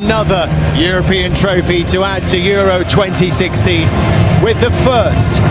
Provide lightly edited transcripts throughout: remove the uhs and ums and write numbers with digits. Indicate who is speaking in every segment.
Speaker 1: Another European trophy to add to Euro 2016 with the first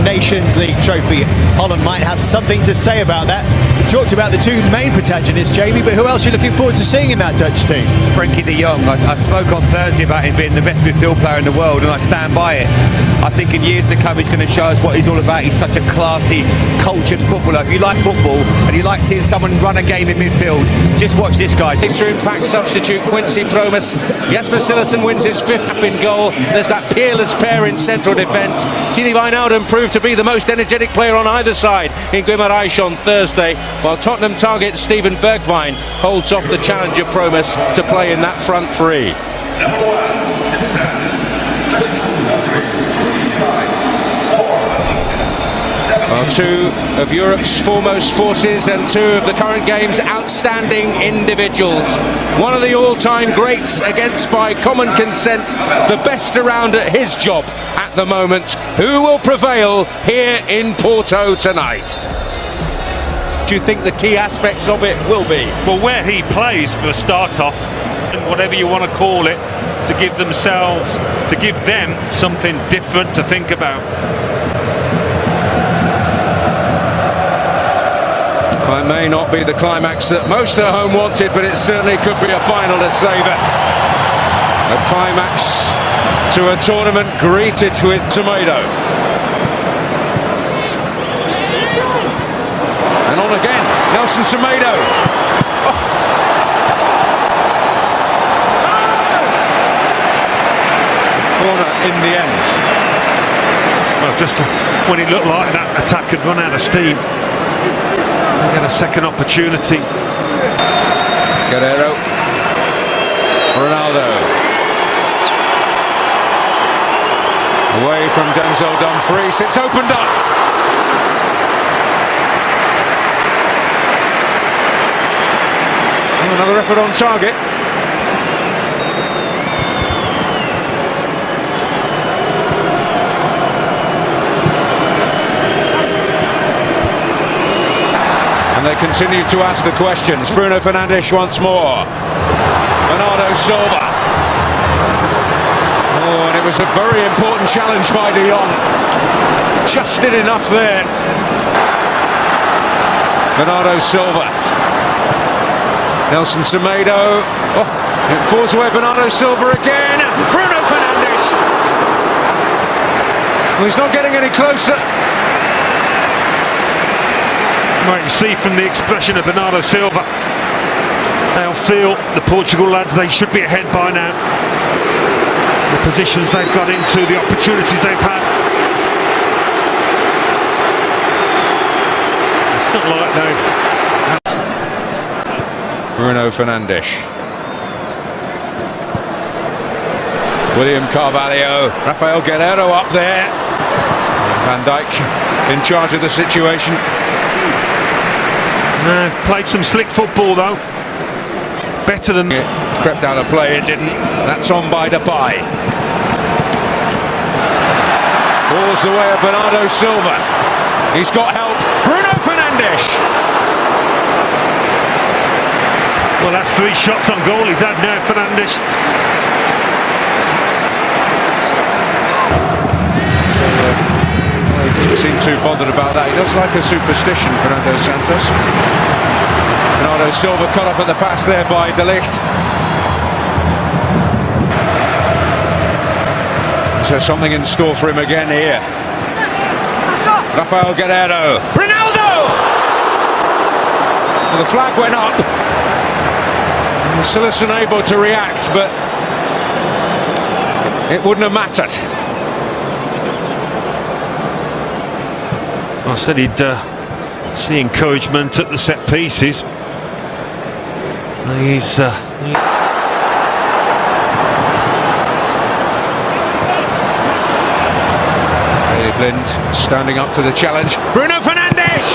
Speaker 1: Nations League trophy. Holland might have something to say about that. We talked about the two main protagonists, Jamie, but who else are you looking forward to seeing in that Dutch team?
Speaker 2: Frenkie de Jong. I spoke on Thursday about him being the best midfield player in the world, and I stand by it. I think in years to come he's going to show us what he's all about. He's such a classy, cultured footballer. If you like football and you like seeing someone run a game in midfield, just watch this guy.
Speaker 3: Extra impact substitute Quincy Promes. Jesper Cillessen wins his fifth cap in goal. There's that peerless pair in central defence. Gini Wijnaldum proved to be the most energetic player on either side in Guimarães on Thursday, while Tottenham target Steven Bergwijn holds off the challenger Promes to play in that front three. Well, two of Europe's foremost forces and two of the current game's outstanding individuals. One of the all-time greats against, by common consent, the best around at his job at the moment. Who will prevail here in Porto tonight? Do you think the key aspects of it will be?
Speaker 4: Well, where he plays for a start off, and whatever you want to call it, to give them something different to think about.
Speaker 3: Well, it may not be the climax that most at home wanted, but it certainly could be a final to savour. A climax to a tournament greeted with tomato. And on again, Nelson Semedo. Oh. Corner in the end.
Speaker 4: Well, just when it looked like that attack had run out of steam, we get a second opportunity.
Speaker 3: Guerrero. Ronaldo. Away from Denzel Dumfries. It's opened up. Another effort on target. They continue to ask the questions. Bruno Fernandes once more. Bernardo Silva. Oh, and it was a very important challenge by de Jong. Just did enough there. Bernardo Silva. Nelson Semedo. Oh, it falls away. Bernardo Silva again. Bruno Fernandes. Well, he's not getting any closer.
Speaker 4: Right, you see from the expression of Bernardo Silva, they'll feel, the Portugal lads, they should be ahead by now. The positions they've got into, the opportunities they've had. It's not like they've...
Speaker 3: Bruno Fernandes. William Carvalho. Rafael Guerrero up there. Van Dijk in charge of the situation.
Speaker 4: Played some slick football though. Better than
Speaker 3: it crept out of play, it didn't. That's on by Depay. Balls away of Bernardo Silva. He's got help. Bruno Fernandes.
Speaker 4: Well, that's 3 shots on goal he's had now, Fernandes.
Speaker 3: Doesn't seem too bothered about that. He does like a superstition, Fernando Santos. Bernardo Silva cut off at the pass there by De Ligt. Is there something in store for him again here? Rafael Guerrero. Ronaldo! Well, the flag went up. Cillessen able to react, but it wouldn't have mattered.
Speaker 4: I said he'd see encouragement at the set pieces. He's
Speaker 3: Blind standing up to the challenge. Bruno Fernandes!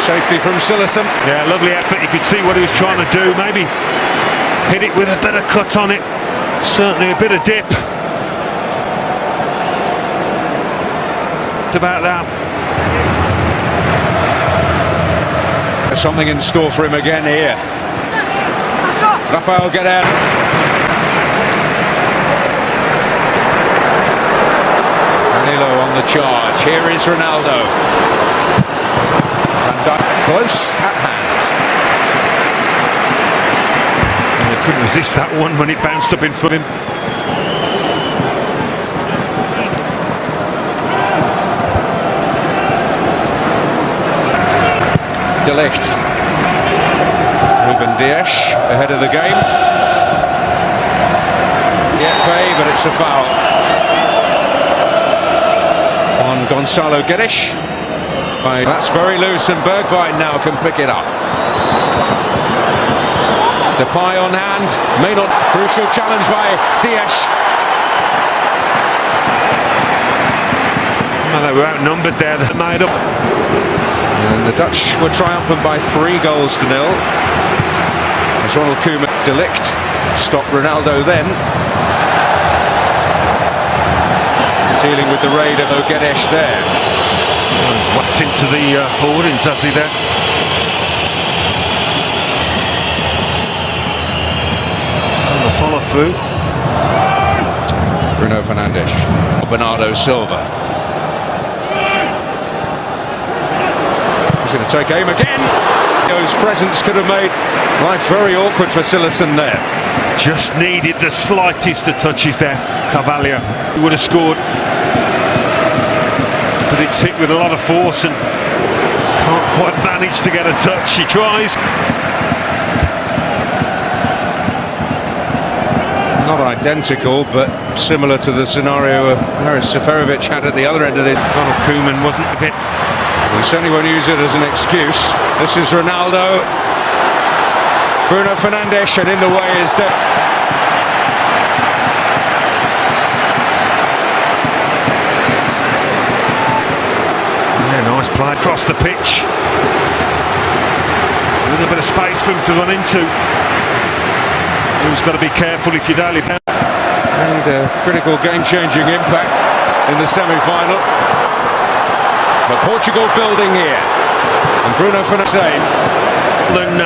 Speaker 3: Safety from Cillessen.
Speaker 4: Yeah, lovely effort. You could see what he was trying to do. Maybe hit it with a better cut on it. Certainly a bit of dip. About that.
Speaker 3: There's something in store for him again here. Rafael Guerrero. Danilo on the charge. Here is Ronaldo. Van Dijk close at hand.
Speaker 4: And they couldn't resist that one when it bounced up in front of him.
Speaker 3: De Ligt. Ruben Dias ahead of the game. But it's a foul on Gonzalo Guedes. That's very loose, and Bergwijn now can pick it up. Depay on hand, may not. Crucial challenge by Dias.
Speaker 4: Well, they were outnumbered there. They made up.
Speaker 3: And the Dutch were triumphant by 3-0. As Ronald Koeman. De Ligt stopped Ronaldo then. Dealing with the raid of Guedes there.
Speaker 4: Well, he's whacked into the hoardings, has he there? It's done the follow through.
Speaker 3: Bruno Fernandes. Bernardo Silva. He's going to take aim again. Those presence could have made life very awkward for Cillessen there.
Speaker 4: Just needed the slightest of touches there. Carvalho, he would have scored. But it's hit with a lot of force and can't quite manage to get a touch. He tries.
Speaker 3: Not identical, but similar to the scenario Haris Seferovic had at the other end of this.
Speaker 4: Ronald Koeman wasn't a bit.
Speaker 3: We certainly won't use it as an excuse. This is Ronaldo. Bruno Fernandes, and in the way is De.
Speaker 4: Yeah, nice play across the pitch. A little bit of space for him to run into. He's got to be careful if you're daily down.
Speaker 3: And a critical game-changing impact in the semi-final. But Portugal building here. And Bruno Fernandes.
Speaker 4: Than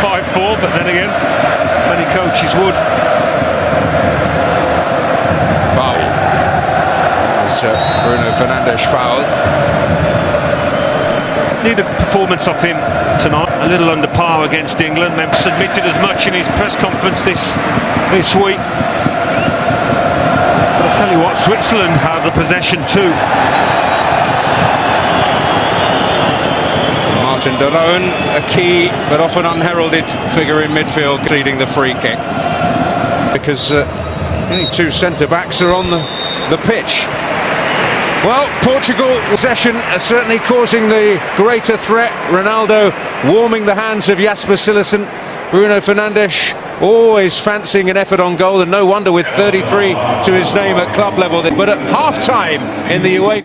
Speaker 4: 5-4, but then again, many coaches would.
Speaker 3: Foul. As Bruno Fernandes fouled.
Speaker 4: Need a performance off him tonight. A little under par against England. Memphis admitted as much in his press conference this week. But I tell you what, Switzerland have the possession too.
Speaker 3: Martin de Roon, a key but often unheralded figure in midfield, conceding the free kick. Because only 2 centre-backs are on the pitch. Well, Portugal possession are certainly causing the greater threat. Ronaldo warming the hands of Jasper Cillessen. Bruno Fernandes always fancying an effort on goal, and no wonder with 33 to his name at club level. But at half-time in the UEFA.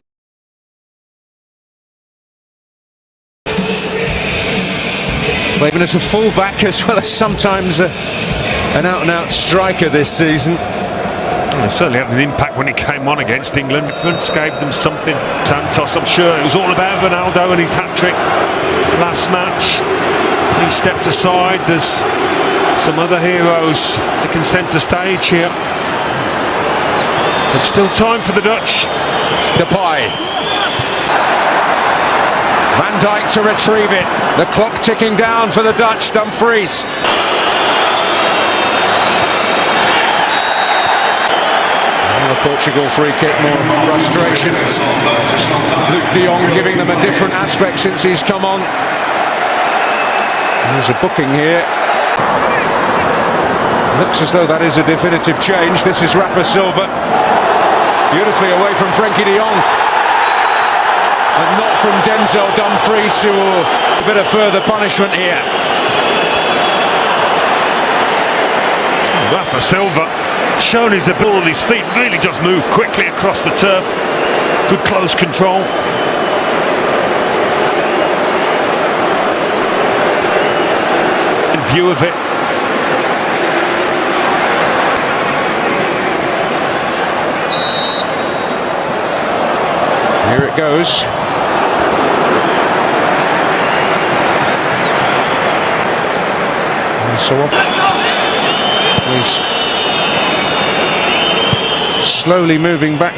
Speaker 3: Even as a full-back as well as sometimes an out-and-out striker this season.
Speaker 4: Well, it certainly had an impact when he came on against England. Difference gave them something. Santos, I'm sure it was all about Ronaldo and his hat-trick last match. He stepped aside. There's some other heroes taking centre stage here. But still time for the Dutch.
Speaker 3: Depay. Van Dijk to retrieve it. The clock ticking down for the Dutch. Dumfries. And the Portugal free kick, more frustration. Luc de Jong giving them a different aspect since he's come on. There's a booking here. Looks as though that is a definitive change. This is Rafa Silva. Beautifully away from Frenkie de Jong. And not from Denzel Dumfries, who will a bit of further punishment here.
Speaker 4: Rafa Silva, shown his ability, his feet really does move quickly across the turf. Good close control. In view of it.
Speaker 3: Here it goes. So He's slowly moving back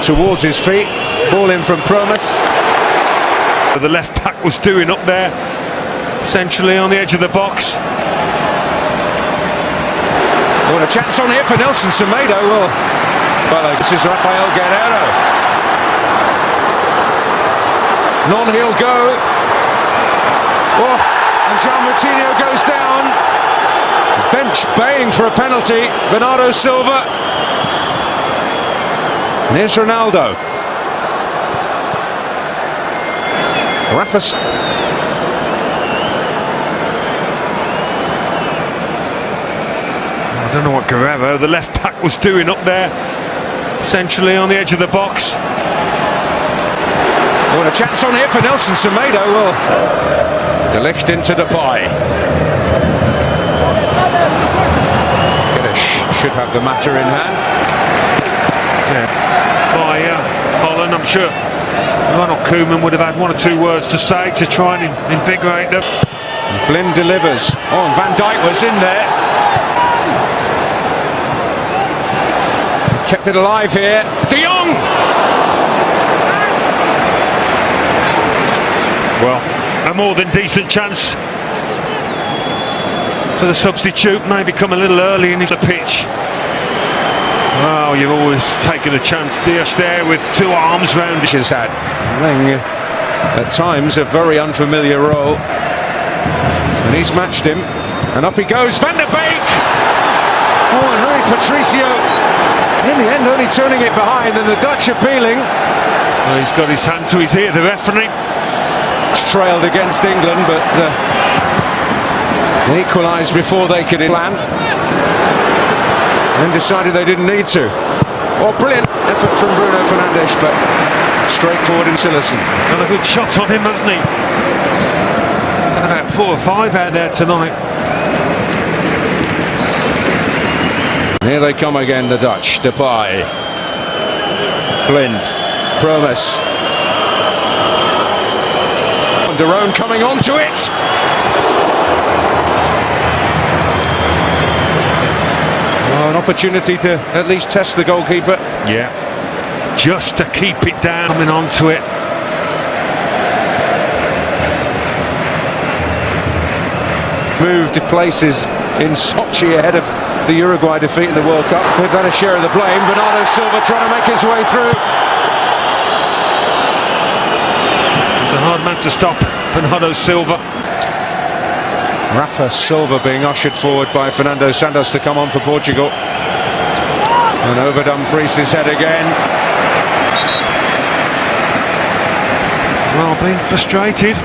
Speaker 3: towards his feet. Ball in from Promes.
Speaker 4: The left back was doing up there, centrally on the edge of the box.
Speaker 3: What a chance on here for Nelson Semedo. Well, this is Rafael Guerrero. Non, he'll go. Oh, and João Moutinho goes down. Bench baying for a penalty. Bernardo Silva. And here's Ronaldo. Rafa.
Speaker 4: I don't know what Guerrero, the left back, was doing up there, centrally on the edge of the box.
Speaker 3: What a chance on here for Nelson Semedo. Well, De Ligt into Depay. Should have the matter in hand.
Speaker 4: Yeah. By Holland, I'm sure Ronald Koeman would have had one or two words to say to try and invigorate them.
Speaker 3: Blind delivers. Oh, and Van Dijk was in there. Kept it alive here. De Jong!
Speaker 4: Well, a more than decent chance for the substitute. Maybe come a little early in his pitch. Well, you've always taken a chance. Diaz there with two arms round his head.
Speaker 3: Playing at times a very unfamiliar role. And he's matched him. And up he goes. Van der Beek! Oh, and Rui Patricio. In the end, only turning it behind, and the Dutch appealing.
Speaker 4: Well, he's got his hand to his ear, the referee.
Speaker 3: Trailed against England, but they equalised before they could land. And decided they didn't need to. Oh, brilliant effort from Bruno Fernandes, but straightforward in Silerson.
Speaker 4: Got a good shot on him, hasn't he? He's had about 4 or 5 out there tonight.
Speaker 3: Here they come again, the Dutch. Depay. Blind. Promes. De Roon coming onto it. Oh, an opportunity to at least test the goalkeeper.
Speaker 4: Yeah. Just to keep it down, coming onto it.
Speaker 3: Moved places in Sochi ahead of the Uruguay defeat in the World Cup. They've had a share of the blame. Bernardo Silva trying to make his way through.
Speaker 4: It's a hard man to stop, Bernardo Silva.
Speaker 3: Rafa Silva being ushered forward by Fernando Santos to come on for Portugal. And over Dumfries' head again.
Speaker 4: Well, being frustrated. I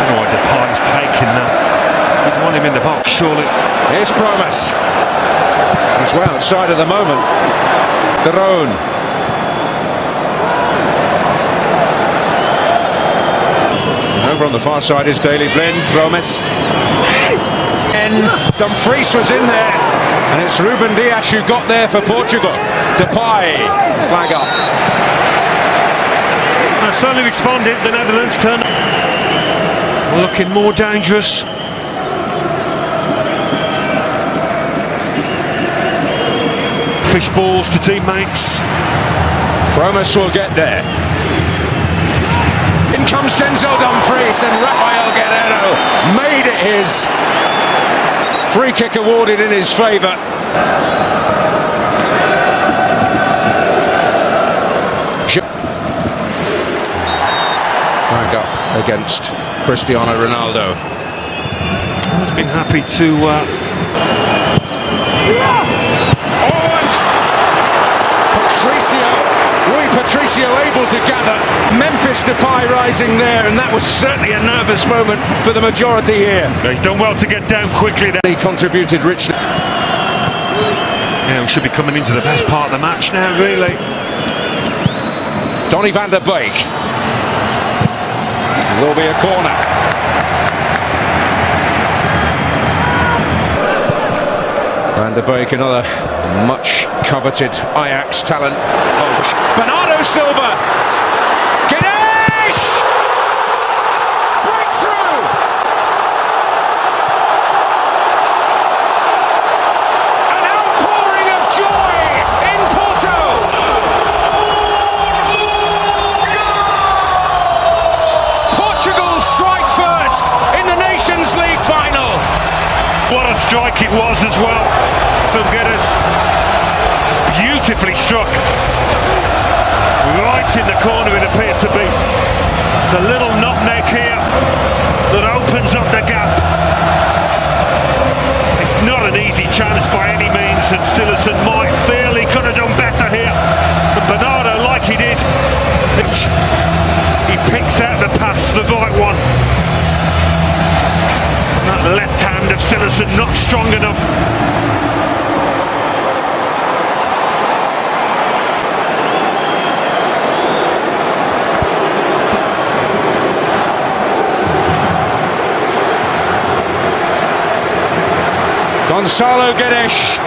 Speaker 4: don't know why Depay's taking that. You'd want him in the box, surely.
Speaker 3: Here's Promes. He's well outside at the moment. De Roon. Over on the far side is Daley Blind. Promes. And Dumfries was in there. And it's Ruben Dias who got there for Portugal. Depay. Flag up.
Speaker 4: Slowly responded, the Netherlands turn. Looking more dangerous. Fish balls to teammates.
Speaker 3: Promes will get there. In comes Denzel Dumfries, and Rafael Guerrero made it his. Free kick awarded in his favour. Flag up against Cristiano Ronaldo.
Speaker 4: He's been happy to
Speaker 3: Rui Patricio able to gather. Memphis Depay rising there, and that was certainly a nervous moment for the majority here.
Speaker 4: He's done well to get down quickly there.
Speaker 3: He contributed richly.
Speaker 4: Yeah, we should be coming into the best part of the match now, really.
Speaker 3: Donny van der Beek. Will be a corner. Van der Beek, another much coveted Ajax talent. Oh, Bernardo Silva. Ganesh! Breakthrough!
Speaker 4: strike it was as well from Guedes. Beautifully struck. Right in the corner it appeared to be. The little nutmeg here that opens up the gap. It's not an easy chance by any means, and Cillessen might feel he could have done better here. But Bernardo, like he did, he picks out the pass, the right one. And that left hand of Cillessen not strong enough.
Speaker 3: Gonzalo Guedes,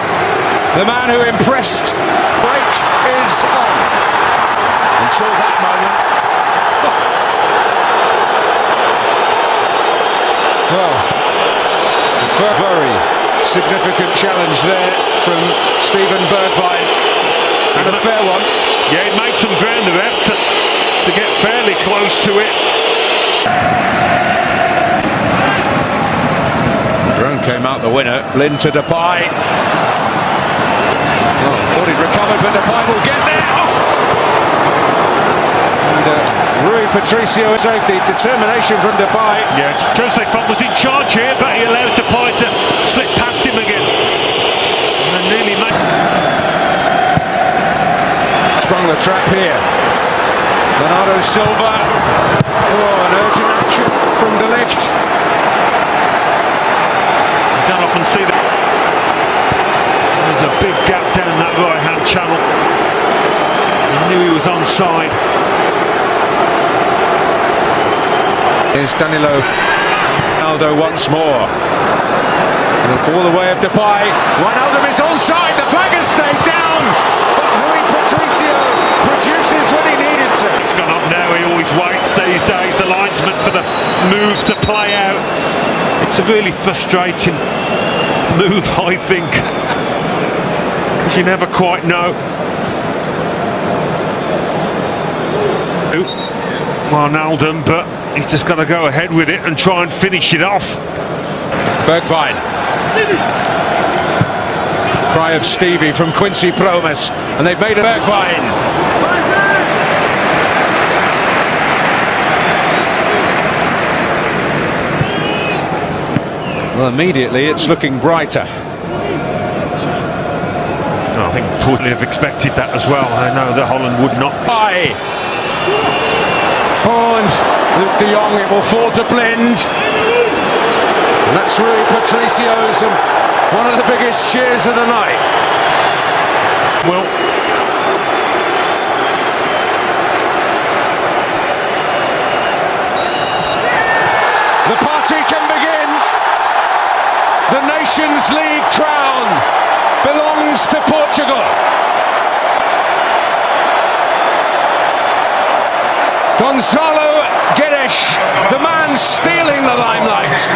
Speaker 3: the man who impressed. Break is on. Until that moment. Well, a very significant challenge there from Steven Bergwijn. And a fair one.
Speaker 4: Yeah, he made some ground there to get fairly close to it.
Speaker 3: Drone came out the winner. Lynn to Depay. Oh, thought he'd recovered, but Depay will get there. Oh! And Rui Patricio safety, determination from Depay.
Speaker 4: Yeah, Jose Font was in charge here, but he allows Depay to slip past him again. And then nearly made.
Speaker 3: Sprung the trap here. Bernardo Silva. Oh, an urgent action from De Ligt.
Speaker 4: Don't often see that. There's a big gap down that right hand channel. He knew he was onside.
Speaker 3: Here's Danilo Ronaldo once more. And all the way of Depay. Ronaldo is onside. The flag has stayed down. But Rui Patricio produces when he needed to.
Speaker 4: It's gone up now. He always waits these days, the linesman, for the move to play out. It's a really frustrating move, I think, because you never quite know. Ronaldo, but he's just got to go ahead with it and try and finish it off.
Speaker 3: Bergwijn. Cry of Stevie from Quincy Promes, and they've made a Bergwijn. Well, immediately it's looking brighter.
Speaker 4: I think Portugal have expected that as well. I know that Holland would not.
Speaker 3: Aye. Oh, and Luke de Jong, it will fall to Blind. And that's Rui Patricio's, and one of the biggest cheers of the night.
Speaker 4: Well,
Speaker 3: the party can begin. The Nations League crown belongs to Portugal. Gonzalo Guedes, the man stealing the limelight.